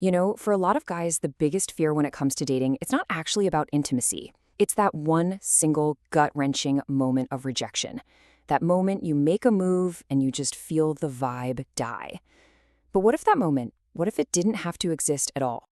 For a lot of guys, the biggest fear when it comes to dating, it's not actually about intimacy. It's that one single gut-wrenching moment of rejection. That moment you make a move and you just feel the vibe die. But what if it didn't have to exist at all?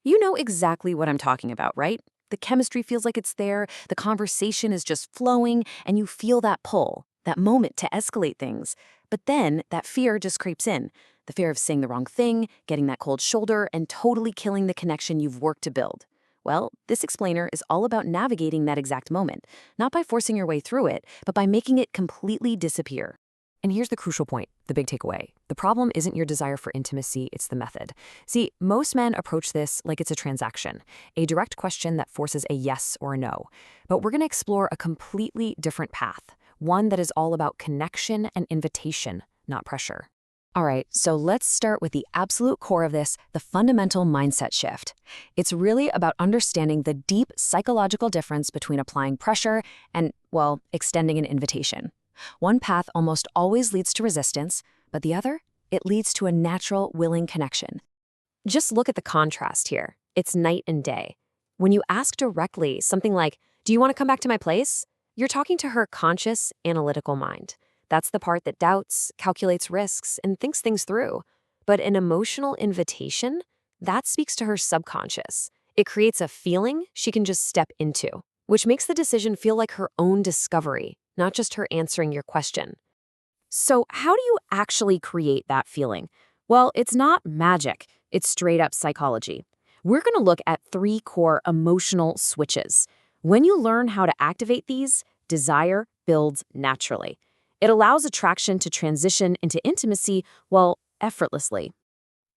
You know exactly what I'm talking about, right? The chemistry feels like it's there, the conversation is just flowing, and you feel that pull, that moment to escalate things. But then that fear just creeps in. The fear of saying the wrong thing, getting that cold shoulder, and totally killing the connection you've worked to build. Well, this explainer is all about navigating that exact moment, not by forcing your way through it, but by making it completely disappear. And here's the crucial point, the big takeaway. The problem isn't your desire for intimacy, it's the method. See, most men approach this like it's a transaction, a direct question that forces a yes or a no. But we're going to explore a completely different path, one that is all about connection and invitation, not pressure. All right, so let's start with the absolute core of this, the fundamental mindset shift. It's really about understanding the deep psychological difference between applying pressure and, well, extending an invitation. One path almost always leads to resistance, but the other, it leads to a natural, willing connection. Just look at the contrast here. It's night and day. When you ask directly something like, "Do you want to come back to my place?" You're talking to her conscious, analytical mind. That's the part that doubts, calculates risks, and thinks things through. But an emotional invitation, that speaks to her subconscious. It creates a feeling she can just step into, which makes the decision feel like her own discovery, not just her answering your question. So, how do you actually create that feeling? Well, it's not magic, it's straight up psychology. We're going to look at 3 core emotional switches. When you learn how to activate these, desire builds naturally. It allows attraction to transition into intimacy, well, effortlessly.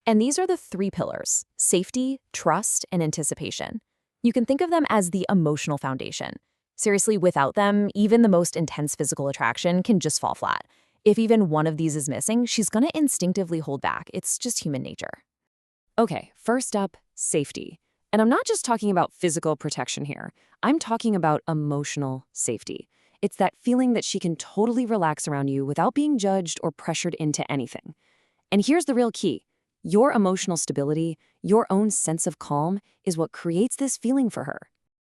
And these are the 3 pillars: safety, trust, and anticipation. You can think of them as the emotional foundation. Seriously, without them, even the most intense physical attraction can just fall flat. If even one of these is missing, she's gonna instinctively hold back. It's just human nature. Okay, first up, safety. And I'm not just talking about physical protection here. I'm talking about emotional safety. It's that feeling that she can totally relax around you without being judged or pressured into anything. And here's the real key. Your emotional stability, your own sense of calm, is what creates this feeling for her.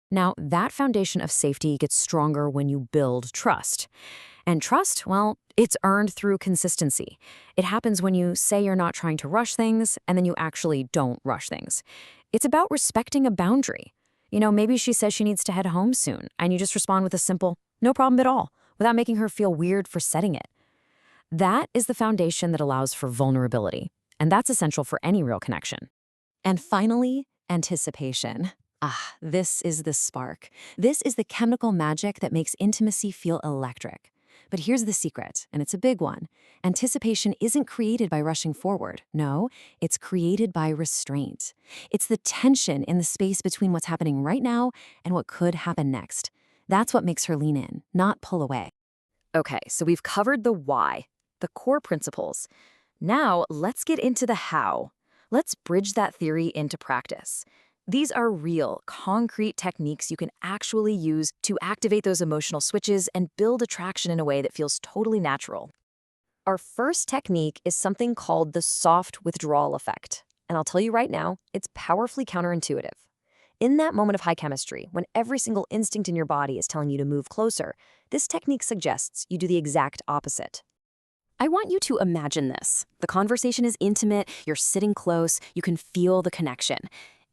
Now, that foundation of safety gets stronger when you build trust. And trust, well, it's earned through consistency. It happens when you say you're not trying to rush things, and then you actually don't rush things. It's about respecting a boundary. Maybe she says she needs to head home soon, and you just respond with a simple, "No problem at all," without making her feel weird for setting it. That is the foundation that allows for vulnerability, and that's essential for any real connection. And finally, anticipation. This is the spark. This is the chemical magic that makes intimacy feel electric. But here's the secret, and it's a big one. Anticipation isn't created by rushing forward. No, it's created by restraint. It's the tension in the space between what's happening right now and what could happen next. That's what makes her lean in, not pull away. Okay, so we've covered the why, the core principles. Now, let's get into the how. Let's bridge that theory into practice. These are real, concrete techniques you can actually use to activate those emotional switches and build attraction in a way that feels totally natural. Our first technique is something called the soft withdrawal effect. And I'll tell you right now, it's powerfully counterintuitive. In that moment of high chemistry, when every single instinct in your body is telling you to move closer, this technique suggests you do the exact opposite. I want you to imagine this. The conversation is intimate, you're sitting close, you can feel the connection.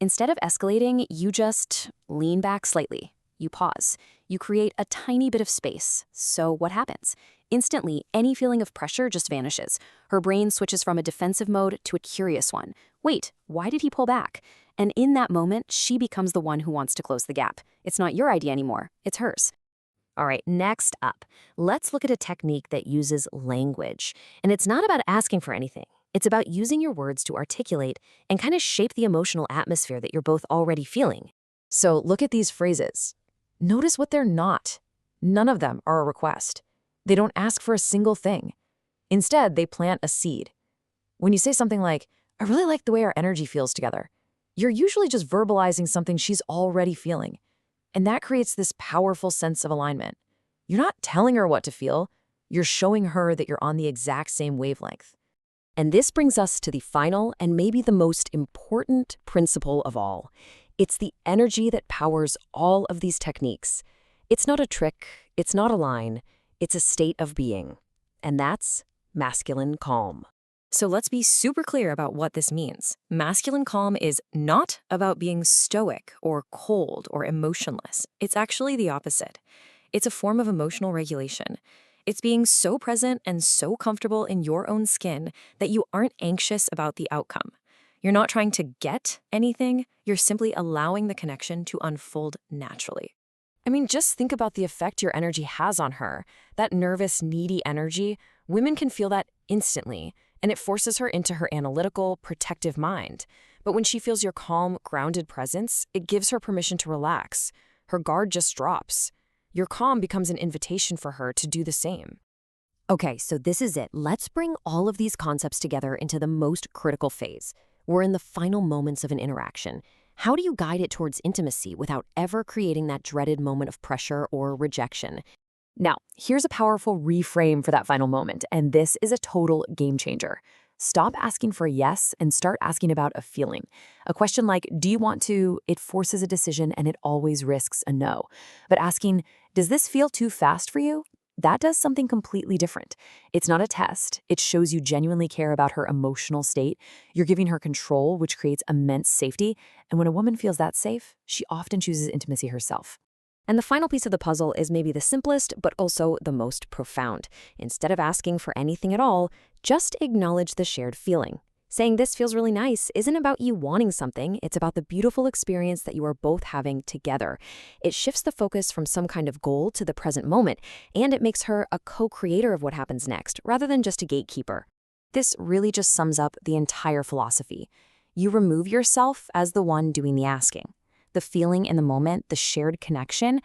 Instead of escalating, you just lean back slightly. You pause. You create a tiny bit of space. So what happens? Instantly, any feeling of pressure just vanishes. Her brain switches from a defensive mode to a curious one. Wait, why did he pull back? And in that moment, she becomes the one who wants to close the gap. It's not your idea anymore, it's hers. All right, next up, let's look at a technique that uses language. And it's not about asking for anything. It's about using your words to articulate and kind of shape the emotional atmosphere that you're both already feeling. So look at these phrases. Notice what they're not. None of them are a request. They don't ask for a single thing. Instead, they plant a seed. When you say something like, "I really like the way our energy feels together," you're usually just verbalizing something she's already feeling. And that creates this powerful sense of alignment. You're not telling her what to feel. You're showing her that you're on the exact same wavelength. And this brings us to the final and maybe the most important principle of all. It's the energy that powers all of these techniques. It's not a trick, it's not a line, it's a state of being. And that's masculine calm. So let's be super clear about what this means. Masculine calm is not about being stoic or cold or emotionless. It's actually the opposite. It's a form of emotional regulation. It's being so present and so comfortable in your own skin that you aren't anxious about the outcome. You're not trying to get anything, you're simply allowing the connection to unfold naturally. I mean, just think about the effect your energy has on her. That nervous, needy energy, women can feel that instantly, and it forces her into her analytical, protective mind. But when she feels your calm, grounded presence, it gives her permission to relax. Her guard just drops. Your calm becomes an invitation for her to do the same. Okay, so this is it. Let's bring all of these concepts together into the most critical phase. We're in the final moments of an interaction. How do you guide it towards intimacy without ever creating that dreaded moment of pressure or rejection? Now, here's a powerful reframe for that final moment, and this is a total game changer. Stop asking for a yes and start asking about a feeling. A question like, do you want to? It forces a decision and it always risks a no. But asking, does this feel too fast for you? That does something completely different. It's not a test. It shows you genuinely care about her emotional state. You're giving her control, which creates immense safety. And when a woman feels that safe, she often chooses intimacy herself. And the final piece of the puzzle is maybe the simplest, but also the most profound. Instead of asking for anything at all, just acknowledge the shared feeling. Saying this feels really nice isn't about you wanting something, it's about the beautiful experience that you are both having together. It shifts the focus from some kind of goal to the present moment, and it makes her a co-creator of what happens next, rather than just a gatekeeper. This really just sums up the entire philosophy. You remove yourself as the one doing the asking. The feeling in the moment, the shared connection,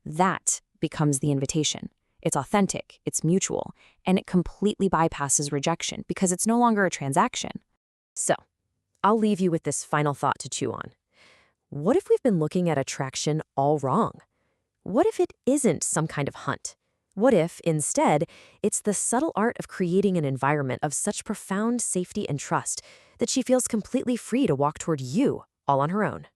that becomes the invitation. It's authentic, it's mutual, and it completely bypasses rejection because it's no longer a transaction. So, I'll leave you with this final thought to chew on. What if we've been looking at attraction all wrong? What if it isn't some kind of hunt? What if, instead, it's the subtle art of creating an environment of such profound safety and trust that she feels completely free to walk toward you all on her own?